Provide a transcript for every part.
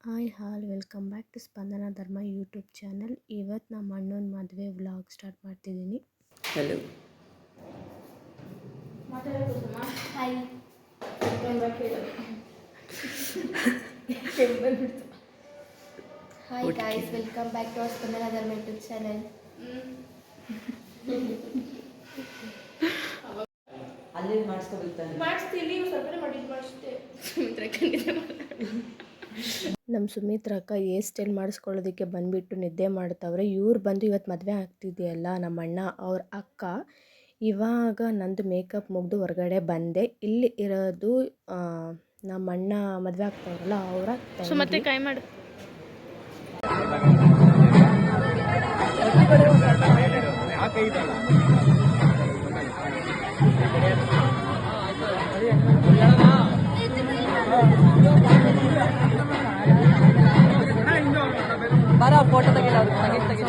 Hi welcome back to Spandana Dharma YouTube channel. ಇವತ್ತು ನಮ್ಮ ಅಣ್ಣನ ಮದುವೆ ವ್ಲಾಗ್ ಸ್ಟಾರ್ಟ್ ಮಾಡ್ತಿದ್ದೀನಿ. Hello hi hi guys, welcome back to Spandana Dharma YouTube channel. ಅಲ್ಲಿ ಮಾಡಿಸ್ಕೊಬೇಕು ಮಾಡಿಸ್ತೀನಿ, ಸ್ವಲ್ಪ ಮಾಡಿದ್ದು ಮಾಡಿಸ್ತೆ. ನಮ್ಮ ಸುಮಿತ್ರಕ್ಕ ಹೇರ್ ಸ್ಟೈಲ್ ಮಾಡಿಸ್ಕೊಳ್ಳೋದಕ್ಕೆ ಬಂದುಬಿಟ್ಟು ನಿದ್ದೆ ಮಾಡ್ತಾವ್ರೆ. ಇವ್ರು ಬಂದು ಇವತ್ತು ಮದುವೆ ಆಗ್ತಿದೆಯಲ್ಲ ನಮ್ಮ ಅಣ್ಣ ಅವ್ರ ಅಕ್ಕ. ಇವಾಗ ನಂದು ಮೇಕಪ್ ಮುಗಿದು ಹೊರಗಡೆ ಬಂದೆ. ಇಲ್ಲಿ ಇರೋದು ನಮ್ಮ ಅಣ್ಣ ಮದುವೆ ಆಗ್ತಾವ್ರಲ್ಲ ಅವರ ಮತ್ತೆ ಕೈ ಮಾಡು. ಬರ ಫೋಟೋ ತೆಗಿಲ್ಲ ತೆಗಿ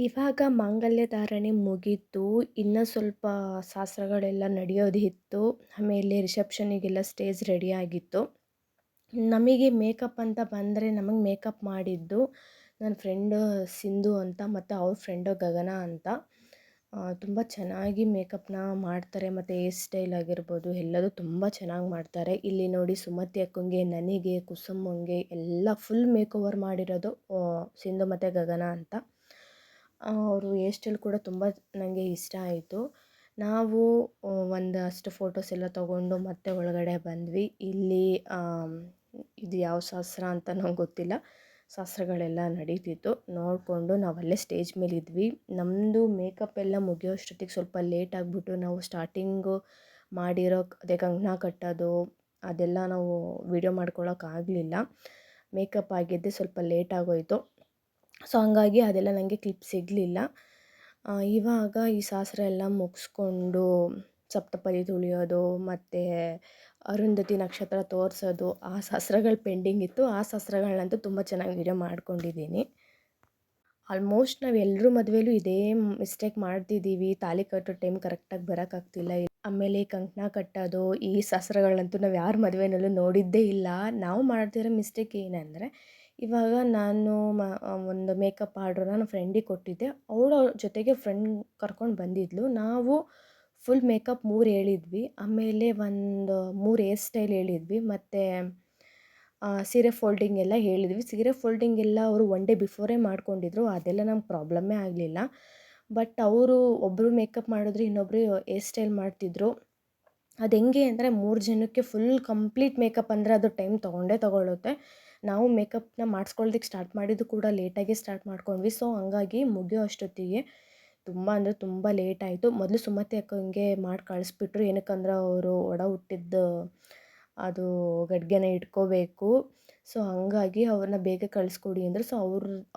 ಇವಾಗ ಮಾಂಗಲ್ಯ ಧಾರಣೆ ಮುಗೀತು. ಇನ್ನೂ ಸ್ವಲ್ಪ ಶಾಸ್ತ್ರಗಳೆಲ್ಲ ನಡೆಯೋದಿತ್ತು. ಆಮೇಲೆ ರಿಸೆಪ್ಷನಿಗೆಲ್ಲ ಸ್ಟೇಜ್ ರೆಡಿಯಾಗಿತ್ತು. ನಮಗೆ ಮೇಕಪ್ ಅಂತ ಬಂದರೆ ನಮಗೆ ಮೇಕಪ್ ಮಾಡಿದ್ದು ನನ್ನ ಫ್ರೆಂಡು ಸಿಂಧು ಅಂತ ಮತ್ತು ಅವ್ರ ಫ್ರೆಂಡು ಗಗನ ಅಂತ. ತುಂಬ ಚೆನ್ನಾಗಿ ಮೇಕಪ್ನ ಮಾಡ್ತಾರೆ ಮತ್ತು ಹೇರ್ ಸ್ಟೈಲ್ ಆಗಿರ್ಬೋದು ಎಲ್ಲದೂ ತುಂಬ ಚೆನ್ನಾಗಿ ಮಾಡ್ತಾರೆ. ಇಲ್ಲಿ ನೋಡಿ ಸುಮತಿ ಅಕ್ಕಂಗೆ, ನನಗೆ, ಕುಸುಮಂಗೆ ಎಲ್ಲ ಫುಲ್ ಮೇಕ್ ಓವರ್ ಮಾಡಿರೋದು ಸಿಂಧು ಮತ್ತು ಗಗನ ಅಂತ. ಅವರು ಹೇರ್ ಸ್ಟೈಲ್ ಕೂಡ ತುಂಬ ನನಗೆ ಇಷ್ಟ ಆಯಿತು. ನಾವು ಒಂದಷ್ಟು ಫೋಟೋಸ್ ಎಲ್ಲ ತೊಗೊಂಡು ಮತ್ತೆ ಒಳಗಡೆ ಬಂದ್ವಿ. ಇಲ್ಲಿ ಇದು ಯಾವ ಶಾಸ್ತ್ರ ಅಂತ ನಂಗೆ ಗೊತ್ತಿಲ್ಲ, ಶಾಸ್ತ್ರಗಳೆಲ್ಲ ನಡೀತಿತ್ತು. ನೋಡಿಕೊಂಡು ನಾವಲ್ಲೇ ಸ್ಟೇಜ್ ಮೇಲೆ ಇದ್ವಿ. ನಮ್ಮದು ಮೇಕಪ್ ಎಲ್ಲ ಮುಗಿಯೋಷ್ಟೊತ್ತಿಗೆ ಸ್ವಲ್ಪ ಲೇಟ್ ಆಗಿಬಿಟ್ಟು ನಾವು ಸ್ಟಾರ್ಟಿಂಗು ಮಾಡಿರೋ ಅದೇ ಕಂಕಣ ಕಟ್ಟೋದು ಅದೆಲ್ಲ ನಾವು ವಿಡಿಯೋ ಮಾಡ್ಕೊಳ್ಳೋಕ್ಕಾಗಲಿಲ್ಲ. ಮೇಕಪ್ ಆಗಿದ್ದೆ ಸ್ವಲ್ಪ ಲೇಟ್ ಆಗೋಯಿತು. ಸೊ ಹಂಗಾಗಿ ಅದೆಲ್ಲ ನನಗೆ ಕ್ಲಿಪ್ ಸಿಗಲಿಲ್ಲ. ಇವಾಗ ಈ ಶಾಸ್ತ್ರ ಎಲ್ಲ ಮುಗಿಸ್ಕೊಂಡು ಸಪ್ತಪದಿ ತುಳಿಯೋದು ಮತ್ತು ಅರುಂಧತಿ ನಕ್ಷತ್ರ ತೋರಿಸೋದು ಆ ಶಾಸ್ತ್ರಗಳು ಪೆಂಡಿಂಗ್ ಇತ್ತು. ಆ ಶಾಸ್ತ್ರಗಳನ್ನಂತೂ ತುಂಬ ಚೆನ್ನಾಗಿ ವಿಡಿಯೋ ಮಾಡ್ಕೊಂಡಿದ್ದೀನಿ. ಆಲ್ಮೋಸ್ಟ್ ನಾವು ಎಲ್ಲರೂ ಮದುವೆಲೂ ಇದೇ ಮಿಸ್ಟೇಕ್ ಮಾಡ್ತಿದ್ದೀವಿ. ತಾಳಿ ಕಟ್ಟೋ ಟೈಮ್ ಕರೆಕ್ಟಾಗಿ ಬರೋಕ್ಕಾಗ್ತಿಲ್ಲ. ಆಮೇಲೆ ಕಂಕಣ ಕಟ್ಟೋದು ಈ ಶಾಸ್ತ್ರಗಳಂತೂ ನಾವು ಯಾರ ಮದುವೆನಲ್ಲೂ ನೋಡಿದ್ದೇ ಇಲ್ಲ. ನಾವು ಮಾಡ್ತಿರೋ ಮಿಸ್ಟೇಕ್ ಏನಂದರೆ, ಇವಾಗ ನಾನು ಒಂದು ಮೇಕಪ್ ಆರ್ಡ್ರನ್ನ ನನ್ನ ಫ್ರೆಂಡಿಗೆ ಕೊಟ್ಟಿದ್ದೆ. ಅವಳು ಅವ್ರ ಜೊತೆಗೆ ಫ್ರೆಂಡ್ ಕರ್ಕೊಂಡು ಬಂದಿದ್ಲು. ನಾವು ಫುಲ್ ಮೇಕಪ್ 3 ಹೇಳಿದ್ವಿ. ಆಮೇಲೆ ಒಂದು 3 ಹೇರ್ ಸ್ಟೈಲ್ ಹೇಳಿದ್ವಿ ಮತ್ತು ಸೀರೆ ಫೋಲ್ಡಿಂಗ್ ಎಲ್ಲ ಹೇಳಿದ್ವಿ. ಸೀರೆ ಫೋಲ್ಡಿಂಗ್ ಎಲ್ಲ ಅವರು 1 ಡೇ ಬಿಫೋರೇ ಮಾಡ್ಕೊಂಡಿದ್ರು. ಅದೆಲ್ಲ ನಮ್ಗೆ ಪ್ರಾಬ್ಲಮ್ಮೇ ಆಗಲಿಲ್ಲ. ಬಟ್ ಅವರು ಒಬ್ಬರು ಮೇಕಪ್ ಮಾಡಿದ್ರು, ಇನ್ನೊಬ್ಬರು ಹೇರ್ ಸ್ಟೈಲ್ ಮಾಡ್ತಿದ್ರು. ಅದು ಹೆಂಗೆ ಅಂದರೆ 3 ಜನಕ್ಕೆ ಫುಲ್ ಕಂಪ್ಲೀಟ್ ಮೇಕಪ್ ಅಂದರೆ ಅದು ಟೈಮ್ ತೊಗೊಳುತ್ತೆ. ನಾವು ಮೇಕಪ್ನ ಮಾಡಿಸ್ಕೊಳ್ಳೋದಕ್ಕೆ ಸ್ಟಾರ್ಟ್ ಮಾಡಿದ್ದು ಕೂಡ ಲೇಟಾಗಿ ಸ್ಟಾರ್ಟ್ ಮಾಡ್ಕೊಂಡ್ವಿ. ಸೊ ಹಂಗಾಗಿ ಮುಗಿಯೋ ಅಷ್ಟೊತ್ತಿಗೆ ತುಂಬ ಅಂದರೆ ತುಂಬ ಲೇಟ್ ಆಯಿತು. ಮೊದಲು ಸುಮತಿ ಅಕ್ಕಂಗೆ ಮಾಡಿ ಕಳಿಸ್ಬಿಟ್ರು. ಏನಕ್ಕಂದ್ರೆ ಅವರು ಒಡ ಹುಟ್ಟಿದ್ದು ಅದು ಗಡ್ಗೆನ ಇಟ್ಕೋಬೇಕು. ಸೊ ಹಂಗಾಗಿ ಅವ್ರನ್ನ ಬೇಗ ಕಳಿಸ್ಕೊಡಿ ಅಂದರು. ಸೊ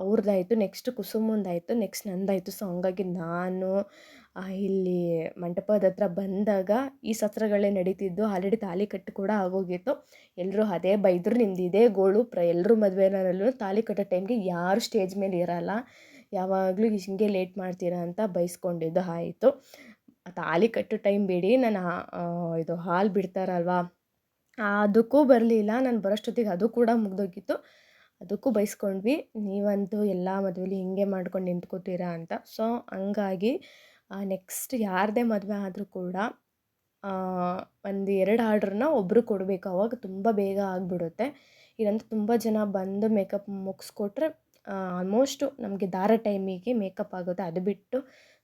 ಅವ್ರದ್ದಾಯಿತು. ನೆಕ್ಸ್ಟ್ ಕುಸುಮಂದಾಯಿತು. ನೆಕ್ಸ್ಟ್ ನಂದಾಯಿತು. ಸೊ ಹಂಗಾಗಿ ನಾನು ಇಲ್ಲಿ ಮಂಟಪದ ಹತ್ರ ಬಂದಾಗ ಈ ಶಾಸ್ತ್ರಗಳೇ ನಡೀತಿದ್ದು. ಆಲ್ರೆಡಿ ತಾಳಿ ಕಟ್ಟು ಕೂಡ ಆಗೋಗಿತ್ತು. ಎಲ್ಲರೂ ಅದೇ ಬೈದರು, ನಿಮ್ದು ಇದೇ ಗೋಳು ಎಲ್ಲರೂ ಮದುವೆನಲ್ಲೂ ತಾಳಿ ಕಟ್ಟೋ ಟೈಮ್ಗೆ ಯಾರು ಸ್ಟೇಜ್ ಮೇಲೆ ಇರೋಲ್ಲ, ಯಾವಾಗಲೂ ಹಿಂಗೆ ಲೇಟ್ ಮಾಡ್ತೀರಾ ಅಂತ ಬೈಸ್ಕೊಂಡಿದ್ದು ಆಯಿತು. ತಾಳಿ ಕಟ್ಟೋ ಟೈಮ್ ಬಿಡಿ, ನಾನು ಇದು ಹಾಲು ಬಿಡ್ತಾರಲ್ವ ಅದಕ್ಕೂ ಬರಲಿಲ್ಲ. ನಾನು ಬರೋಷ್ಟೊತ್ತಿಗೆ ಅದು ಕೂಡ ಮುಗ್ದೋಗಿತ್ತು. ಅದಕ್ಕೂ ಬೈಸ್ಕೊಂಡ್ವಿ, ನೀವಂತೂ ಎಲ್ಲ ಮದುವೆಲಿ ಹಿಂಗೆ ಮಾಡ್ಕೊಂಡು ನಿಂತ್ಕೋತೀರಾ ಅಂತ. ಸೊ ಹಂಗಾಗಿ ನೆಕ್ಸ್ಟ್ ಯಾರದೇ ಮದುವೆ ಆದರೂ ಕೂಡ 1-2 ಆರ್ಡ್ರನ್ನ ಒಬ್ಬರು ಕೊಡಬೇಕು. ಅವಾಗ ತುಂಬ ಬೇಗ ಆಗಿಬಿಡುತ್ತೆ. ಇಲ್ಲಂತೂ ತುಂಬ ಜನ ಬಂದು ಮೇಕಪ್ ಮುಗಿಸ್ಕೊಟ್ರೆ ಆಲ್ಮೋಸ್ಟು ನಮಗೆ ದಾರ ಟೈಮಿಗೆ ಮೇಕಪ್ ಆಗುತ್ತೆ. ಅದು ಬಿಟ್ಟು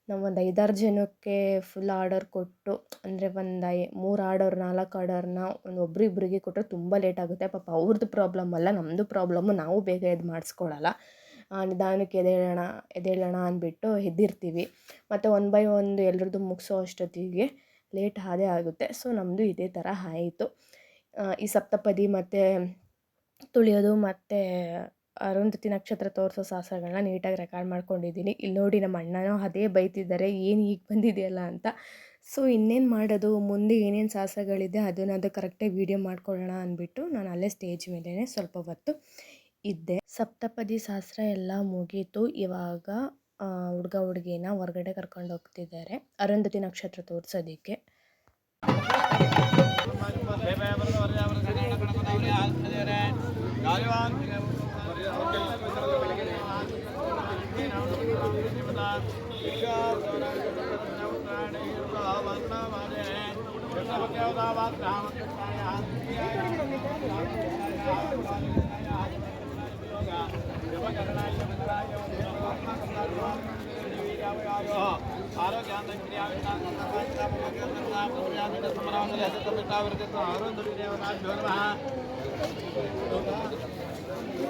ನಾವು ಒಂದು 5-6 ಜನಕ್ಕೆ ಫುಲ್ ಆರ್ಡರ್ ಕೊಟ್ಟು, ಅಂದರೆ 3 ಆರ್ಡರ್ 4 ಆರ್ಡರ್ನ ಒಬ್ಬರಿಬ್ಬರಿಗೆ ಕೊಟ್ಟರೆ ತುಂಬ ಲೇಟ್ ಆಗುತ್ತೆ. ಪಾಪ ಅವ್ರದ್ದು ಪ್ರಾಬ್ಲಮ್ ಅಲ್ಲ, ನಮ್ಮದು ಪ್ರಾಬ್ಲಮ್ಮು. ನಾವು ಬೇಗ ಎದ್ದು ಮಾಡಿಸ್ಕೊಳ್ಳಲ್ಲ. ನಿಧಾನಕ್ಕೆ ಎದ್ದೇಳೋಣ ಅಂದ್ಬಿಟ್ಟು ಎದ್ದಿರ್ತೀವಿ. ಮತ್ತು 1 ಬೈ 1 ಎಲ್ಲರದ್ದು ಮುಗಿಸೋ ಅಷ್ಟೊತ್ತಿಗೆ ಲೇಟ್ ಆದೇ ಆಗುತ್ತೆ. ಸೊ ನಮ್ಮದು ಇದೇ ಥರ ಆಯಿತು. ಈ ಸಪ್ತಪದಿ ಮತ್ತು ತುಳಿಯೋದು ಮತ್ತು ಅರುಂಧತಿ ನಕ್ಷತ್ರ ತೋರಿಸೋ ಸಾಹಸಗಳನ್ನ ನೀಟಾಗಿ ರೆಕಾರ್ಡ್ ಮಾಡ್ಕೊಂಡಿದ್ದೀನಿ. ಇಲ್ಲಿ ನೋಡಿ ನಮ್ಮ ಅಣ್ಣನೂ ಅದೇ ಬೈತಿದ್ದಾರೆ, ಏನು ಈಗ ಬಂದಿದೆಯಲ್ಲ ಅಂತ. ಸೊ ಇನ್ನೇನು ಮಾಡೋದು, ಮುಂದೆ ಏನೇನು ಸಾಹಸಗಳಿದೆ ಅದು ಕರೆಕ್ಟಾಗಿ ವೀಡಿಯೋ ಮಾಡ್ಕೊಳ್ಳೋಣ ಅಂದ್ಬಿಟ್ಟು ನಾನು ಅಲ್ಲೇ ಸ್ಟೇಜ್ ಮೇಲೇ ಸ್ವಲ್ಪ ಹೊತ್ತು ಇದ್ದೆ. ಸಪ್ತಪದಿ ಶಾಸ್ತ್ರ ಎಲ್ಲ ಮುಗೀತು. ಇವಾಗ ಹುಡುಗ ಹುಡುಗಿನ ಹೊರಗಡೆ ಕರ್ಕೊಂಡು ಹೋಗ್ತಿದ್ದಾರೆ ಅರುಂಧತಿ ನಕ್ಷತ್ರ ತೋರಿಸೋದಕ್ಕೆ.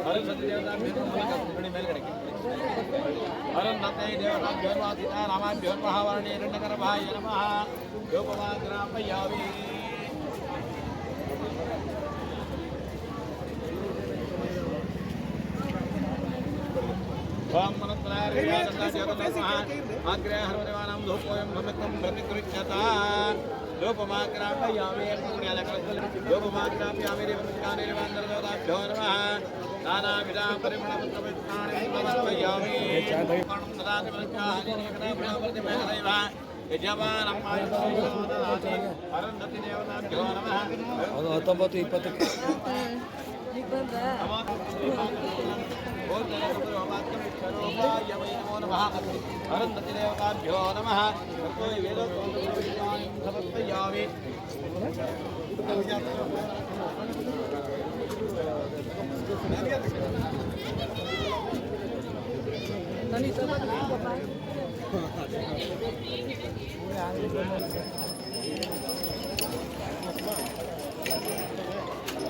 ಅರುಂಧತಿ ದೇವತಾಭ್ಯೋ ನಮಃ. ಸಮರ್ಪಯಾಮಿ.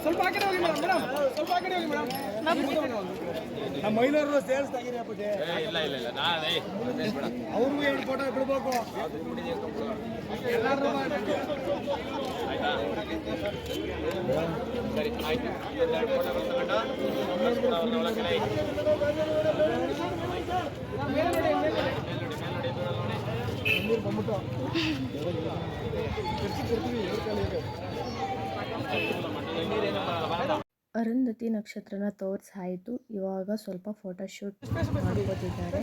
ಸ್ವಲ್ಪ ಆ ಕಡೆ ಹೋಗಿ ಮೇಡಮ್, ಸ್ವಲ್ಪ ಆ ಕಡೆ ಹೋಗಿ ಮೇಡಮ್. ನಮ್ಮ ಮಹಿಳೆಯರು ಸೇಲ್ಸ್ ತೆಗೀರಿ ಅಪ್ಪಗೆ. ಇಲ್ಲ ಇಲ್ಲ ಇಲ್ಲ, ನಾನೇ ಅವ್ರಿಗೂ 2 ಫೋಟೋ ಬಿಡ್ಬೇಕು. ಎಲ್ಲರೂ ಆಯ್ತಾ? ಸರಿ ಆಯ್ತು. 2 ಫೋಟೋಗಳು ತಗೊಂಡು ಅವ್ರನ್ನ ಒಳಗಡೆ ಬಂದ್ಬಿಟ್ಟು ಅರುಂಧತಿ ನಕ್ಷತ್ರನ ತೋರಿಸಾಯಿತು. ಇವಾಗ ಸ್ವಲ್ಪ ಫೋಟೋಶೂಟ್ ಮಾಡ್ಕೋತಿದ್ದಾರೆ.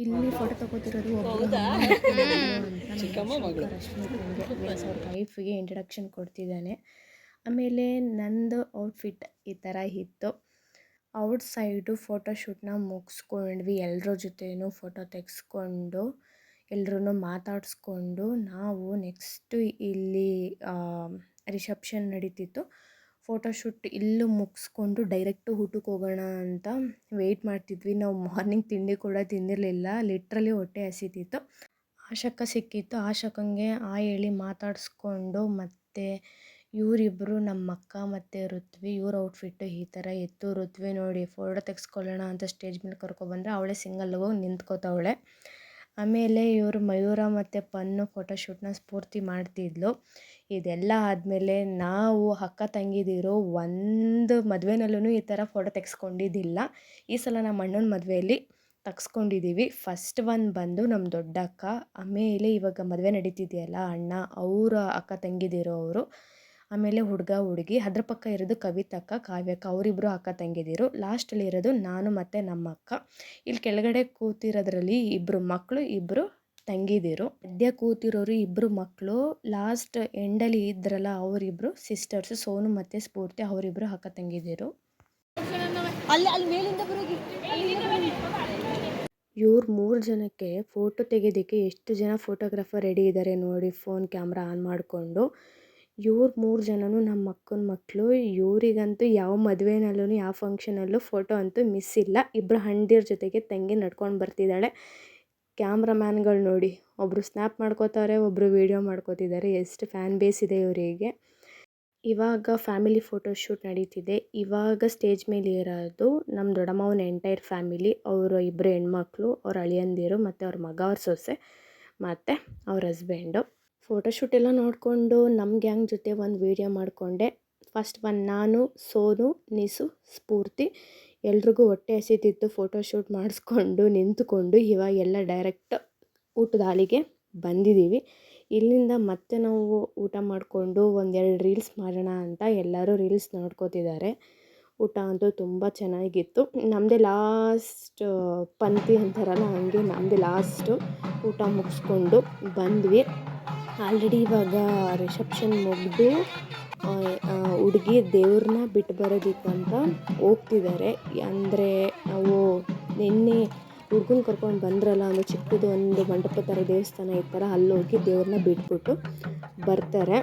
ಇಲ್ಲಿ ಫೋಟೋ ತಗೋತಿರೋದು ಒಬ್ಬರು ಅವ್ರ ವೈಫ್ಗೆ ಇಂಟ್ರಡಕ್ಷನ್ ಕೊಡ್ತಿದ್ದಾನೆ. ಆಮೇಲೆ ನಂದು ಔಟ್ಫಿಟ್ ಈ ಥರ ಇತ್ತು. ಔಟ್ ಸೈಡು ಫೋಟೋಶೂಟ್ನ ಮುಗಿಸ್ಕೊಂಡ್ವಿ. ಎಲ್ಲರ ಜೊತೆನೂ ಫೋಟೋ ತೆಗೆಸ್ಕೊಂಡು ಎಲ್ಲರೂ ಮಾತಾಡಿಸ್ಕೊಂಡು ನಾವು ನೆಕ್ಸ್ಟು ಇಲ್ಲಿ ರಿಸೆಪ್ಷನ್ ನಡೀತಿತ್ತು. ಫೋಟೋಶೂಟ್ ಇಲ್ಲೂ ಮುಗಿಸ್ಕೊಂಡು ಡೈರೆಕ್ಟು ಊಟಕ್ಕೆ ಹೋಗೋಣ ಅಂತ ವೆಯ್ಟ್ ಮಾಡ್ತಿದ್ವಿ. ನಾವು ಮಾರ್ನಿಂಗ್ ತಿಂಡಿ ಕೂಡ ತಿಂದಿರಲಿಲ್ಲ, ಲಿಟ್ರಲಿ ಹೊಟ್ಟೆ ಹಸಿತಿತ್ತು. ಆಶಕ್ಕ ಸಿಕ್ಕಿತ್ತು. ಆಶಕ್ಕಂಗೆ ಹೇಳಿ ಮಾತಾಡಿಸ್ಕೊಂಡು ಮತ್ತು ಇವರಿಬ್ಬರು ನಮ್ಮ ಅಕ್ಕ ಮತ್ತು ಋತ್ವಿ, ಇವ್ರ ಔಟ್ಫಿಟ್ಟು ಈ ಥರ ಇತ್ತು. ಋತ್ವಿ ನೋಡಿ ಫೋಟೋ ತೆಗೆಸ್ಕೊಳ್ಳೋಣ ಅಂತ ಸ್ಟೇಜ್ ಮೇಲೆ ಕರ್ಕೊಬಂದರೆ ಅವಳೇ ಸಿಂಗಲ್ ಹೋಗಿ ನಿಂತ್ಕೋತವಳೆ. ಆಮೇಲೆ ಇವರು ಮಯೂರ ಮತ್ತು ಪನ್ನು ಫೋಟೋಶೂಟ್ನ ಸ್ಫೂರ್ತಿ ಮಾಡ್ತಿದ್ಲು. ಇದೆಲ್ಲ ಆದಮೇಲೆ ನಾವು ಅಕ್ಕ ತಂಗಿದಿರು ಒಂದು ಮದುವೆನಲ್ಲೂ ಈ ಥರ ಫೋಟೋ ತೆಗೆಸ್ಕೊಂಡಿದ್ದಿಲ್ಲ. ಈ ಸಲ ನಮ್ಮ ಅಣ್ಣನ ಮದುವೆಯಲ್ಲಿ ತೆಗೆಸ್ಕೊಂಡಿದ್ದೀವಿ. ಫಸ್ಟ್ ಒಂದು ಬಂದು ನಮ್ಮ ದೊಡ್ಡಕ್ಕ, ಆಮೇಲೆ ಇವಾಗ ಮದುವೆ ನಡೀತಿದೆಯಲ್ಲ ಅಣ್ಣ ಅವರ ಅಕ್ಕ ತಂಗಿದಿರು ಅವರು, ಆಮೇಲೆ ಹುಡುಗ ಹುಡುಗಿ, ಅದ್ರ ಪಕ್ಕ ಇರೋದು ಕವಿತಕ್ಕ, ಕಾವ್ಯಕ್ಕ, ಅವರಿಬ್ಬರು ಅಕ್ಕ ತಂಗಿದಿರು. ಲಾಸ್ಟಲ್ಲಿ ಇರೋದು ನಾನು ಮತ್ತು ನಮ್ಮ ಅಕ್ಕ. ಇಲ್ಲಿ ಕೆಳಗಡೆ ಕೂತಿರೋದ್ರಲ್ಲಿ 2 ಮಕ್ಕಳು 2 ತಂಗಿದಿರು. ಮಧ್ಯ ಕೂತಿರೋರು 2 ಮಕ್ಕಳು. ಲಾಸ್ಟ್ ಎಂಡಲ್ಲಿ ಇದ್ರಲ್ಲ ಅವರಿಬ್ಬರು ಸಿಸ್ಟರ್ಸು, ಸೋನು ಮತ್ತು ಸ್ಫೂರ್ತಿ, ಅವರಿಬ್ಬರು ಅಕ್ಕ ತಂಗಿದಿರು. ಇವ್ರು 3 ಜನಕ್ಕೆ ಫೋಟೋ ತೆಗೆಯೋದಕ್ಕೆ ಎಷ್ಟು ಜನ ಫೋಟೋಗ್ರಾಫರ್ ರೆಡಿ ಇದ್ದಾರೆ ನೋಡಿ, ಫೋನ್ ಕ್ಯಾಮ್ರಾ ಆನ್ ಮಾಡಿಕೊಂಡು. ಇವ್ರು 3 ಜನನೂ ನಮ್ಮ ಅಕ್ಕನ ಮಕ್ಕಳು. ಇವರಿಗಂತೂ ಯಾವ ಮದುವೆನಲ್ಲೂ ಯಾವ ಫಂಕ್ಷನಲ್ಲೂ ಫೋಟೋ ಅಂತೂ ಮಿಸ್ ಇಲ್ಲ. 2 ಹಂದಿರ ಜೊತೆಗೆ ತಂಗಿ ನಡ್ಕೊಂಡು ಬರ್ತಿದ್ದಾಳೆ. ಕ್ಯಾಮ್ರಾಮ್ಯಾನ್ಗಳು ನೋಡಿ, ಒಬ್ಬರು ಸ್ನ್ಯಾಪ್ ಮಾಡ್ಕೋತಾರೆ, ಒಬ್ಬರು ವೀಡಿಯೋ ಮಾಡ್ಕೋತಿದ್ದಾರೆ. ಎಷ್ಟು ಫ್ಯಾನ್ ಬೇಸ್ ಇದೆ ಇವರಿಗೆ. ಇವಾಗ ಫ್ಯಾಮಿಲಿ ಫೋಟೋಶೂಟ್ ನಡೀತಿದೆ. ಇವಾಗ ಸ್ಟೇಜ್ ಮೇಲೆ ಇರೋದು ನಮ್ಮ ದೊಡ್ಡಮ್ಮನ ಎಂಟೈರ್ ಫ್ಯಾಮಿಲಿ. ಅವರು ಇಬ್ಬರು ಹೆಣ್ಮಕ್ಳು, ಅವ್ರ ಅಳಿಯಂದಿರು ಮತ್ತು ಅವ್ರ ಮಗ, ಅವ್ರ ಸೊಸೆ ಮತ್ತು ಅವ್ರ ಹಸ್ಬೆಂಡು. ಫೋಟೋಶೂಟ್ ಎಲ್ಲ ನೋಡಿಕೊಂಡು ನಮ್ಮ ಗ್ಯಾಂಗ್ ಜೊತೆ ಒಂದು ವೀಡಿಯೋ ಮಾಡಿಕೊಂಡೆ. ಫಸ್ಟ್ ನಾನು, ಸೋನು, ನಿಸು, ಸ್ಫೂರ್ತಿ ಎಲ್ರಿಗೂ ಹೊಟ್ಟೆ ಹಸಿತಿತ್ತು. ಫೋಟೋಶೂಟ್ ಮಾಡಿಸ್ಕೊಂಡು ನಿಂತುಕೊಂಡು ಇವಾಗ ಎಲ್ಲ ಡೈರೆಕ್ಟ್ ಊಟದ ಹಾಲಿಗೆ ಬಂದಿದ್ದೀವಿ. ಇಲ್ಲಿಂದ ಮತ್ತೆ ನಾವು ಊಟ ಮಾಡಿಕೊಂಡು ಒಂದೆರಡು ರೀಲ್ಸ್ ಮಾಡೋಣ ಅಂತ ಎಲ್ಲರೂ ರೀಲ್ಸ್ ನೋಡ್ಕೋತಿದ್ದಾರೆ. ಊಟ ಅಂತೂ ತುಂಬ ಚೆನ್ನಾಗಿತ್ತು. ನಮ್ಮದೇ ಲಾಸ್ಟ್ ಪಂಕ್ತಿ ಅಂತಾರಲ್ಲ ಹಂಗೆ ನಮ್ಮದೇ ಲಾಸ್ಟು ಊಟ ಮುಗಿಸ್ಕೊಂಡು ಬಂದ್ವಿ. ಆಲ್ರೆಡಿ ಇವಾಗ ರಿಸೆಪ್ಷನ್ ಮುಗಿದು ಹುಡುಗಿ ದೇವ್ರನ್ನ ಬಿಟ್ಟು ಬರೋದಕ್ಕಂತ ಹೋಗ್ತಿದ್ದಾರೆ. ಅಂದರೆ ನಾವು ನಿನ್ನೆ ಹುಡುಗನ ಕರ್ಕೊಂಡು ಬಂದ್ರಲ್ಲ, ಒಂದು ಚಿಕ್ಕದು ಒಂದು ಮಂಟಪ ಥರ ದೇವಸ್ಥಾನ ಇರ್ತಾರೆ, ಅಲ್ಲೋಗಿ ದೇವ್ರನ್ನ ಬಿಟ್ಬಿಟ್ಟು ಬರ್ತಾರೆ.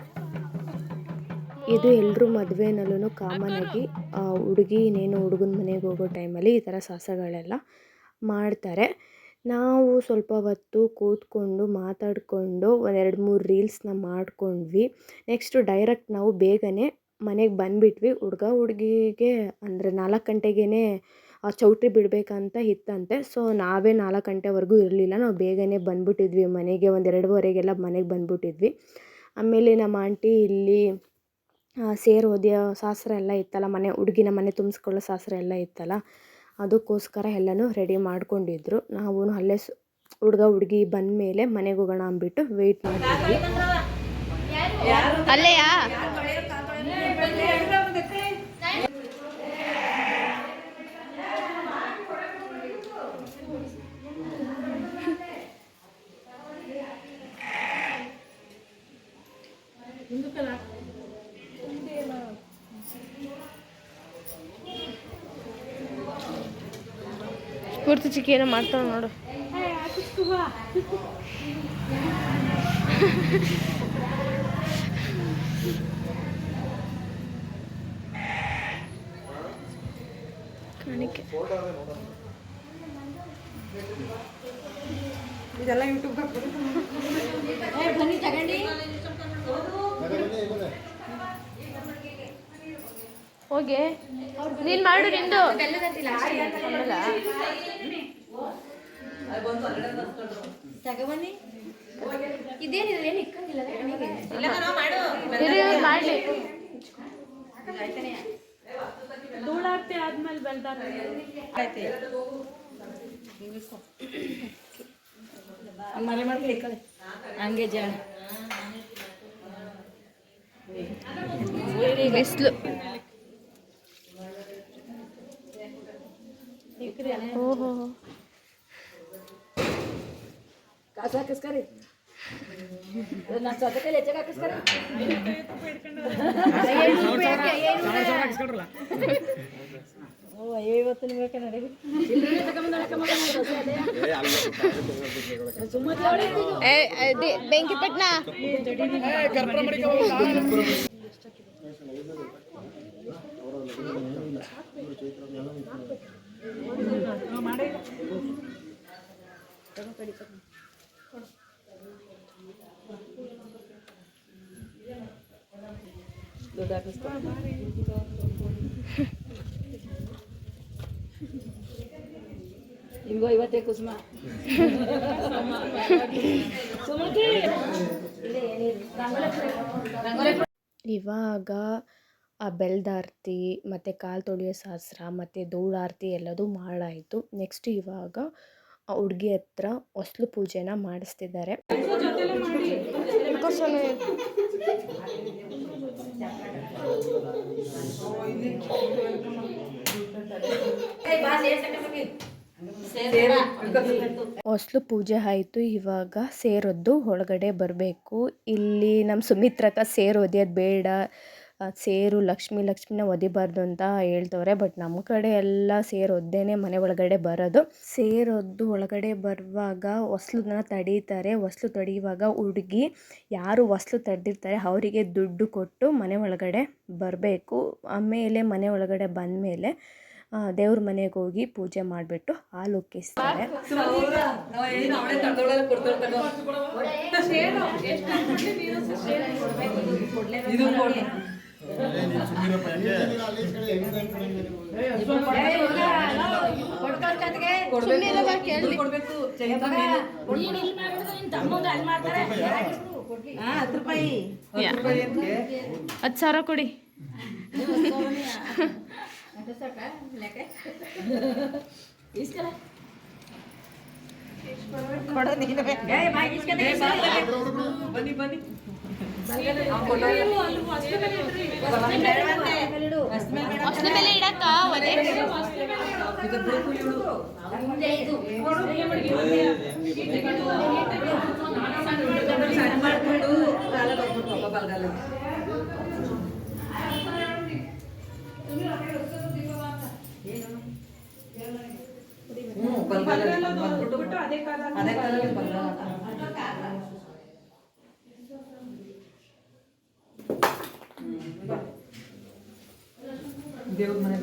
ಇದು ಎಲ್ಲರೂ ಮದುವೆನಲ್ಲೂ ಕಾಮನ್ ಆಗಿ ಹುಡುಗಿ ಇನ್ನೇನು ಹುಡುಗನ ಮನೆಗೆ ಹೋಗೋ ಟೈಮಲ್ಲಿ ಈ ಥರ ಸಾಹಸಗಳೆಲ್ಲ ಮಾಡ್ತಾರೆ. ನಾವು ಸ್ವಲ್ಪ ಹೊತ್ತು ಕೂತ್ಕೊಂಡು ಮಾತಾಡಿಕೊಂಡು ಒಂದೆರಡು ಮೂರು ರೀಲ್ಸ್ನ ಮಾಡ್ಕೊಂಡ್ವಿ. ನೆಕ್ಸ್ಟು ಡೈರೆಕ್ಟ್ ನಾವು ಬೇಗನೆ ಮನೆಗೆ ಬಂದುಬಿಟ್ವಿ. ಹುಡುಗ ಹುಡುಗಿಗೆ ಅಂದರೆ 4 ಗಂಟೆಗೇ ಚೌಟ್ರಿ ಬಿಡಬೇಕಂತ ಇತ್ತಂತೆ. ಸೊ ನಾವೇ 4 ಗಂಟೆವರೆಗೂ ಇರಲಿಲ್ಲ, ನಾವು ಬೇಗನೆ ಬಂದುಬಿಟ್ಟಿದ್ವಿ ಮನೆಗೆ. ಒಂದು 2:15ಗೆಲ್ಲ ಮನೆಗೆ ಬಂದುಬಿಟ್ಟಿದ್ವಿ. ಆಮೇಲೆ ನಮ್ಮ ಆಂಟಿ ಇಲ್ಲಿ ಸೇರು ಹೊದೆಯೋ ಶಾಸ್ತ್ರ ಎಲ್ಲ ಇತ್ತಲ್ಲ, ಹುಡುಗಿನ ಮನೆ ತುಂಬಿಸ್ಕೊಳ್ಳೋ ಶಾಸ್ತ್ರ ಎಲ್ಲ ಇತ್ತಲ್ಲ, ಅದಕ್ಕೋಸ್ಕರ ಎಲ್ಲನೂ ರೆಡಿ ಮಾಡ್ಕೊಂಡಿದ್ರು. ನಾವು ಅಲ್ಲೇ ಹುಡುಗ ಹುಡುಗಿ ಬಂದ ಮೇಲೆ ಮನೆಗೆ ಹೋಗೋಣ ಅಂದ್ಬಿಟ್ಟು ವೆಯ್ಟ್ ಮಾಡ್ತಿದ್ವಿ. ಅಲ್ಲೆಯಾ ಪೂರ್ತಿ ಚಿಕ್ಕಿ ಏನೋ ಮಾಡ್ತಾವ ನೋಡು. ಕಾಣಿಕೆ ಇದೆಲ್ಲ ಯೂಟ್ಯೂಬ್ ಬನ್ನಿ ತಗೊಂಡು ಹೋಗಿ ನೀನು ಮಾಡು ನಿಂದು. ತಗೊಬನ್ನಿ. ಇದೇನಿಲ್ಲ ಏನು ಇಕ್ಕಂಗಿಲ್ಲ ಮಾಡಲಿ ಧೂಳಾರ್ತಿ ಆದ್ಮೇಲೆ ಬೆಳ್ದಾರ ಮರೆ ಮಾಡಿ ಹಂಗೆ ಜಾಣ ಬಿಸಿಲು. ಓಹೋ ಕಾಸು ಹಾಕಿಸ್ಕರಿ. ನಾನು ಸದ್ಯಕ್ಕೆ ಹೆಚ್ಚಾಗಿ ಹಾಕಿಸ್ಕರಿ. ಇವತ್ತು ನಿಮಗೆ ನಡಿ ಬೆಂಕಿ ಪಟ್ನ ದುಡ್ಡು ಹಾಕಿಸ್ಕೊ. ಹಿಂಗೋ ಇವತ್ತೇ ಕುಸುಮ ಇವಾಗ ಆ ಬೆಲ್ದಾರ್ತಿ ಮತ್ತು ಕಾಲು ತೊಳೆಯೋ ಶಾಸ್ತ್ರ ಮತ್ತು ಧೂಳಾರ್ತಿ ಎಲ್ಲದೂ ಮಾಡಾಯಿತು. ನೆಕ್ಸ್ಟ್ ಇವಾಗ ಹುಡುಗಿ ಹತ್ರ ಹೊಸ್ಲು ಪೂಜೆನ ಮಾಡಿಸ್ತಿದ್ದಾರೆ. ಹೊಸ್ಲು ಪೂಜೆ ಆಯಿತು. ಇವಾಗ ಸೇರೊದ್ದು ಒಳಗಡೆ ಬರಬೇಕು. ಇಲ್ಲಿ ನಮ್ಮ ಸುಮಿತ್ರಕ್ಕ ಸೇರು ಒದೆಯೋದು ಬೇಡ, ಸೇರು ಲಕ್ಷ್ಮಿನ ಒದಿಬಾರ್ದು ಅಂತ ಹೇಳ್ತವ್ರೆ. ಬಟ್ ನಮ್ಮ ಕಡೆ ಎಲ್ಲ ಸೇರು ಒದ್ದೇನೆ ಮನೆ ಒಳಗಡೆ ಬರೋದು. ಸೇರೊದ್ದು ಒಳಗಡೆ ಬರುವಾಗ ಹೊಸ್ಲನ್ನ ತಡೀತಾರೆ. ಹೊಸ್ಲು ತಡೆಯುವಾಗ ಹುಡುಗಿ ಯಾರು ಹೊಸ್ಲು ತಡೆದಿರ್ತಾರೆ ಅವರಿಗೆ ದುಡ್ಡು ಕೊಟ್ಟು ಮನೆ ಒಳಗಡೆ ಬರಬೇಕು. ಆಮೇಲೆ ಮನೆ ಒಳಗಡೆ ಬಂದಮೇಲೆ ದೇವ್ರ ಮನೆಗೆ ಹೋಗಿ ಪೂಜೆ ಮಾಡಿಬಿಟ್ಟು ಹಾಲು ಉಕ್ಕಿಸ್ತಾರೆ. ಕೊಡ್ಬೇಕು ₹10 10,000 ಕೊಡಿ. ಬನ್ನಿ ಬನ್ನಿ ಹೊಸ್ನ ಮೇಲೆ ಇಡಕ್ಕ ಒಲೆ ಸಣ್ಣ ಮಾಡ್ಕೊಂಡು ಕಾಲ ಬರ್ಬೇಕು ಬಲ್ಗಾಲ ಬಲ್ಗಾಲ ಅದೇ ಕಾಲಲ್ಲಿ ಬಲ್ಗಾಲ ದೇವ್ರ ಮನೆ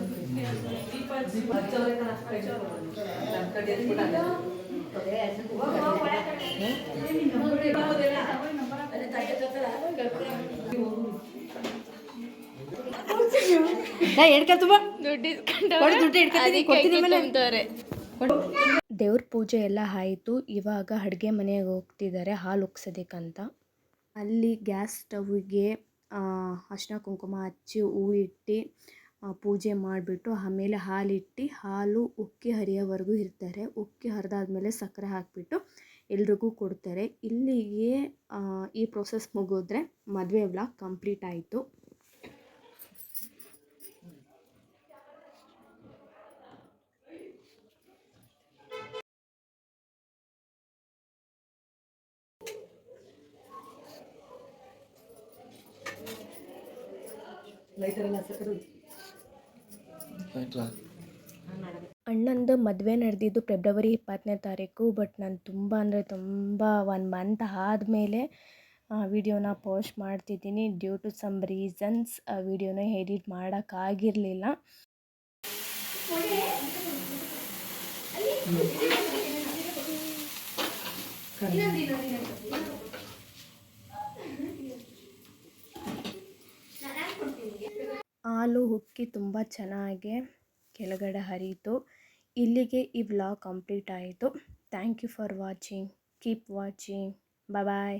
ದೇವ್ರ ಪೂಜೆ ಎಲ್ಲ ಆಯಿತು. ಇವಾಗ ಅಡುಗೆ ಮನೆಗೆ ಹೋಗ್ತಿದ್ದಾರೆ ಹಾಲು ಉಗ್ಸೋದಕ್ಕಂತ. ಅಲ್ಲಿ ಗ್ಯಾಸ್ ಸ್ಟವ್ವಿಗೆ ಅರಿಶಿನ ಕುಂಕುಮ ಹಚ್ಚಿ ಹೂವು ಇಟ್ಟು ಪೂಜೆ ಮಾಡಿಬಿಟ್ಟು ಆಮೇಲೆ ಹಾಲಿಟ್ಟು ಹಾಲು ಉಕ್ಕಿ ಹರಿಯೋವರೆಗೂ ಇರ್ತಾರೆ. ಉಕ್ಕಿ ಹರಿದಾದ್ಮೇಲೆ ಸಕ್ಕರೆ ಹಾಕಿಬಿಟ್ಟು ಎಲ್ರಿಗೂ ಕೊಡ್ತಾರೆ. ಇಲ್ಲಿಗೆ ಈ ಪ್ರೊಸೆಸ್ ಮುಗಿದ್ರೆ ಮದುವೆ ವ್ಲಾಗ್ ಕಂಪ್ಲೀಟ್ ಆಯಿತು. ಅಣ್ಣಂದು ಮದುವೆ ನಡೆದಿದ್ದು ಫೆಬ್ರವರಿ 20ನೇ ತಾರೀಕು. ಬಟ್ ನಾನು ತುಂಬ ಅಂದರೆ ತುಂಬ 1 ಮಂತ್ ಆದಮೇಲೆ ವಿಡಿಯೋನ ಪೋಸ್ಟ್ ಮಾಡ್ತಿದ್ದೀನಿ. ಡ್ಯೂ ಟು ಸಮ್ ರೀಸನ್ಸ್ ವಿಡಿಯೋನ ಎಡಿಟ್ ಮಾಡೋಕ್ಕಾಗಿರಲಿಲ್ಲ. ಹಾಲು ಉಕ್ಕಿ ತುಂಬ ಚೆನ್ನಾಗಿ ಕೆಳಗಡೆ ಹರಿಯಿತು. ಇಲ್ಲಿಗೆ ಈ ವ್ಲಾಗ್ ಕಂಪ್ಲೀಟ್ ಆಯಿತು. Thank you for watching. Keep watching. Bye.